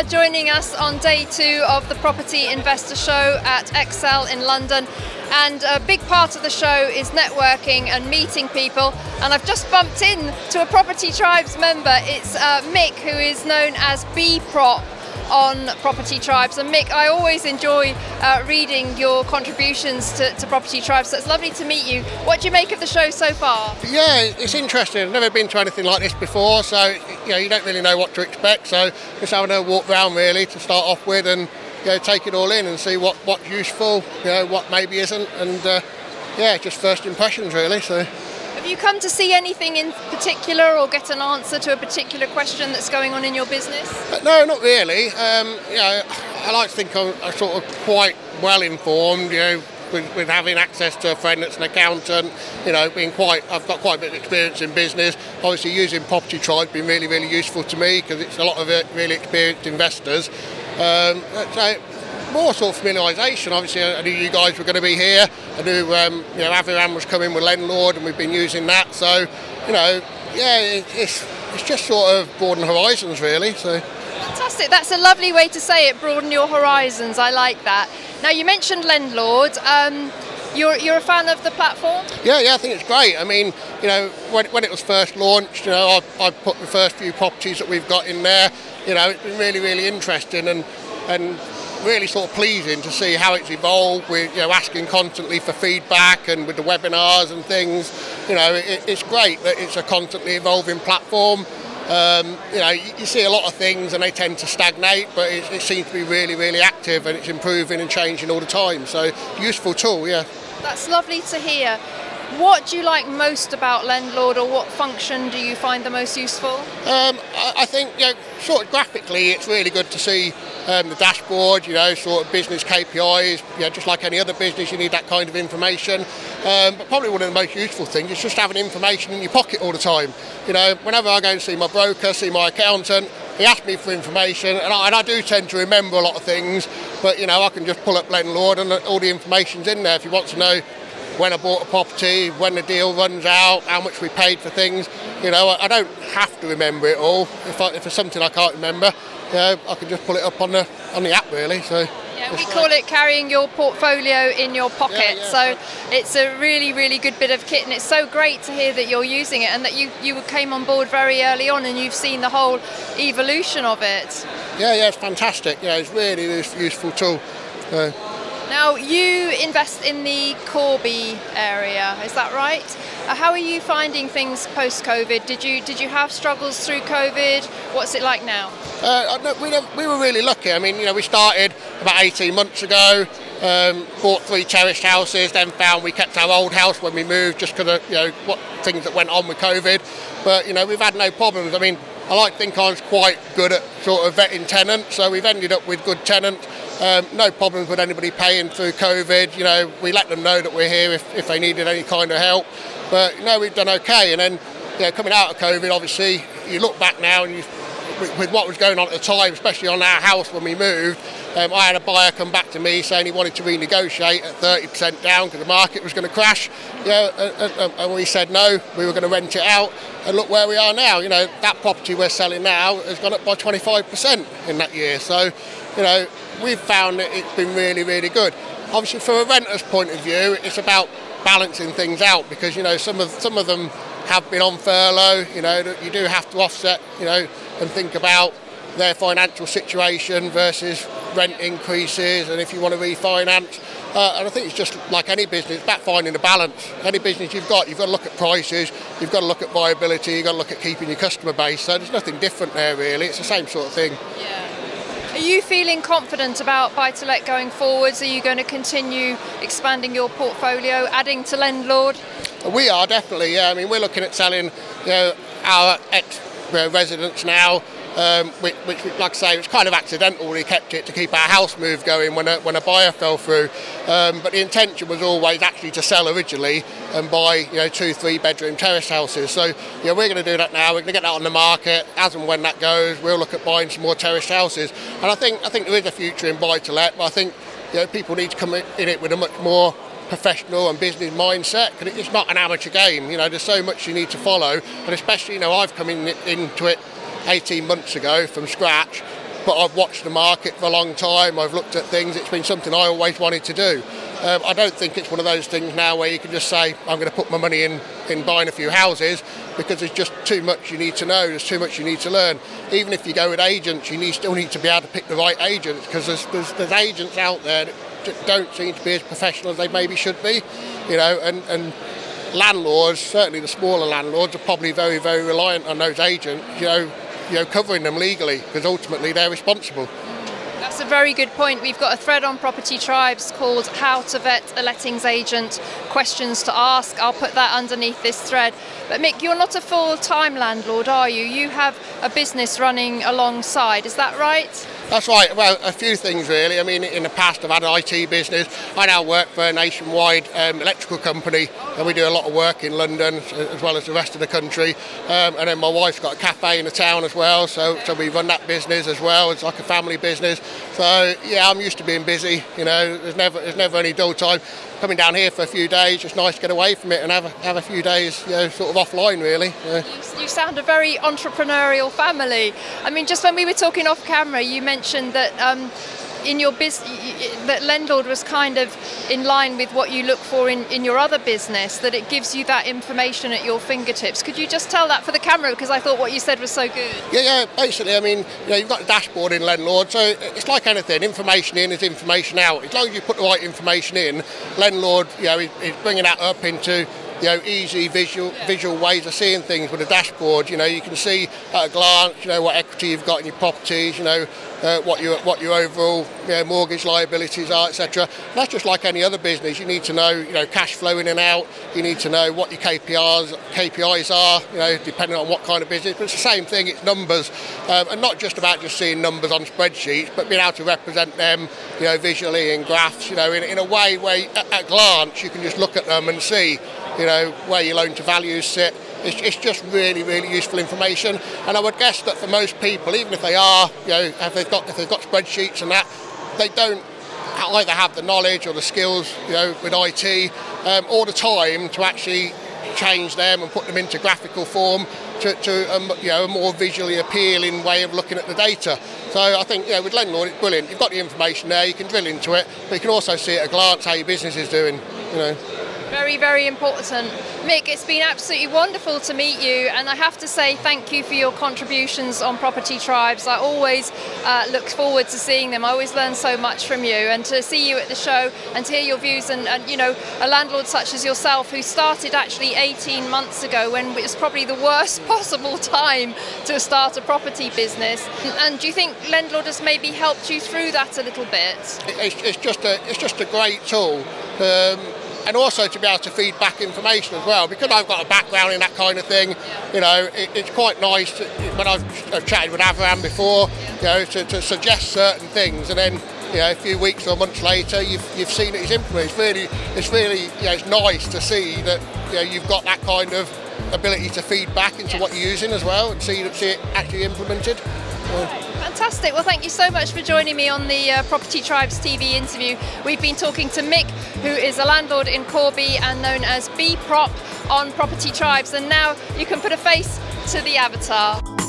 are joining us on day 2 of the Property Investor Show at Excel in London. And a big part of the show is networking and meeting people. And I've just bumped into a Property Tribes member. It's Mick, who is known as B-Prop on Property Tribes. And Mick, I always enjoy reading your contributions to Property Tribes, so it's lovely to meet you. What do you make of the show so far? Yeah, it's interesting. I've never been to anything like this before, so you don't really know what to expect. So just having a walk around really to start off with, and take it all in and see what's useful, what maybe isn't, and just first impressions really. So. Have you come to see anything in particular or get an answer to a particular question that's going on in your business? No, not really. I like to think I'm sort of quite well informed, with having access to a friend that's an accountant, I've got quite a bit of experience in business. Obviously using Property Tribe has been really, really useful to me because it's a lot of really experienced investors. So more sort of familiarisation. Obviously, I knew you guys were going to be here. I knew, Aviram was coming with LendLord, and we've been using that. So, it's just sort of broaden horizons, really. So. Fantastic. That's a lovely way to say it. Broaden your horizons. I like that. Now, you mentioned LendLord. You're a fan of the platform? Yeah, I think it's great. I mean, when it was first launched, I put the first few properties that we've got in there. It's been really, really interesting and really sort of pleasing to see how it's evolved with, asking constantly for feedback, and with the webinars and things. It's great that it's a constantly evolving platform. You see a lot of things and they tend to stagnate, but it seems to be really, really active, and it's improving and changing all the time. So, useful tool, yeah. That's lovely to hear. What do you like most about LendLord, or what function do you find the most useful? I think, sort of graphically, it's really good to see the dashboard, sort of business KPIs. Just like any other business, you need that kind of information. But probably one of the most useful things is just having information in your pocket all the time. Whenever I go and see my broker, see my accountant, he asks me for information, and I do tend to remember a lot of things, but I can just pull up LendLord and all the information's in there. If you want to know when I bought a property, when the deal runs out, how much we paid for things, I don't have to remember it all. If it's something I can't remember, I can just pull it up on the app really. So. Yeah, we call it carrying your portfolio in your pocket. So it's a really, really good bit of kit, and it's so great to hear that you're using it, and that you came on board very early on and you've seen the whole evolution of it. Yeah, it's fantastic. It's really useful tool. Now, you invest in the Corby area, is that right? How are you finding things post-COVID? Did you have struggles through COVID? What's it like now? No, we were really lucky. I mean, we started about 18 months ago, bought 3 terraced houses, then found we kept our old house when we moved just because of, what things that went on with COVID. But, we've had no problems. I mean, I like to think I was quite good at sort of vetting tenants, so we've ended up with good tenants. No problems with anybody paying through COVID. We let them know that we're here if they needed any kind of help. But we've done okay. And then coming out of COVID, obviously, you look back now and with what was going on at the time, especially on our house when we moved, I had a buyer come back to me saying he wanted to renegotiate at 30% down because the market was going to crash. And we said no, we were going to rent it out. And look where we are now. That property we're selling now has gone up by 25% in that year. So, we've found that it's been really, really good. Obviously, from a renter's point of view, it's about balancing things out because, some of them have been on furlough. You do have to offset, and think about their financial situation versus rent increases, and if you want to refinance. And I think it's just like any business, it's about finding a balance. Any business you've got to look at prices, you've got to look at viability, you've got to look at keeping your customer base. So there's nothing different there really, it's the same sort of thing. Yeah. Are you feeling confident about buy-to-let going forwards? Are you going to continue expanding your portfolio, adding to LendLord? We are definitely, yeah. I mean, we're looking at selling our ex-residents now. Which, like I say, it was kind of accidental. We kept it to keep our house move going when a buyer fell through. But the intention was always actually to sell originally and buy 2-3 bedroom terrace houses. So we're going to do that now. We're going to get that on the market. As and when that goes, we'll look at buying some more terrace houses. And I think there is a future in buy to let. But I think people need to come in it with a much more professional and business mindset, because it's not an amateur game. There's so much you need to follow, and especially I've come into it 18 months ago from scratch, but I've watched the market for a long time. I've looked at things. It's been something I always wanted to do. I don't think it's one of those things now where you can just say, I'm going to put my money in buying a few houses, because there's just too much you need to know, there's too much you need to learn. Even if you go with agents, you still need to be able to pick the right agents, because there's agents out there that don't seem to be as professional as they maybe should be, you know, and landlords, certainly the smaller landlords, are probably very, very reliant on those agents, you know, covering them legally, because ultimately they're responsible. That's a very good point. We've got a thread on Property Tribes called How to Vet a Lettings Agent, Questions to Ask. I'll put that underneath this thread. But Mick, you're not a full-time landlord, are you? You have a business running alongside, is that right? That's right. Well, a few things really. I mean, in the past I've had an IT business. I now work for a nationwide electrical company, and we do a lot of work in London as well as the rest of the country. And then my wife's got a cafe in the town as well, so we run that business as well. It's like a family business. So yeah, I'm used to being busy. You know, there's never any dull time. Coming down here for a few days, it's nice to get away from it and have a few days, you know, sort of offline really. Yeah. You sound a very entrepreneurial family. I mean, just when we were talking off camera, you mentioned that in your business, that LendLord was kind of in line with what you look for in your other business, that it gives you that information at your fingertips. Could you just tell that for the camera, because I thought what you said was so good? Yeah, basically, I mean, you know, you've got a dashboard in LendLord, so it's like anything, information in is information out. As long as you put the right information in, LendLord, you know, is bringing that up into, you know, easy visual ways of seeing things with a dashboard. You know, you can see at a glance, you know, what equity you've got in your properties, you know, what your overall, you know, mortgage liabilities are, etc. That's just like any other business. You need to know, you know, cash flow in and out. You need to know what your KPIs are, you know, depending on what kind of business. But it's the same thing. It's numbers, and not just about just seeing numbers on spreadsheets, but being able to represent them, you know, visually in graphs, you know, in a way where at a glance you can just look at them and see, you know, where your loan to values sit. It's just really, really useful information. And I would guess that for most people, even if they are, you know, if they've got spreadsheets and that, they don't either have the knowledge or the skills, you know, with IT, all the time to actually change them and put them into graphical form to you know, a more visually appealing way of looking at the data. So I think, you know, with LendLord, it's brilliant. You've got the information there, you can drill into it, but you can also see at a glance how your business is doing, you know. Very, very important. Mick, it's been absolutely wonderful to meet you, and I have to say thank you for your contributions on Property Tribes. I always look forward to seeing them. I always learn so much from you, and to see you at the show and to hear your views, and you know, a landlord such as yourself who started actually 18 months ago when it was probably the worst possible time to start a property business. And do you think LendLord has maybe helped you through that a little bit? It's just a great tool. And also to be able to feed back information as well, because I've got a background in that kind of thing. You know, it's quite nice to, when I've chatted with Avram before, you know, to suggest certain things, and then, you know, a few weeks or months later, you've seen it is implemented. It's really, you know, it's nice to see that, you know, you've got that kind of ability to feed back into what you're using as well, and see it actually implemented. Fantastic. Well, thank you so much for joining me on the Property Tribes TV interview. We've been talking to Mick, who is a landlord in Corby and known as B Prop on Property Tribes. And now you can put a face to the avatar.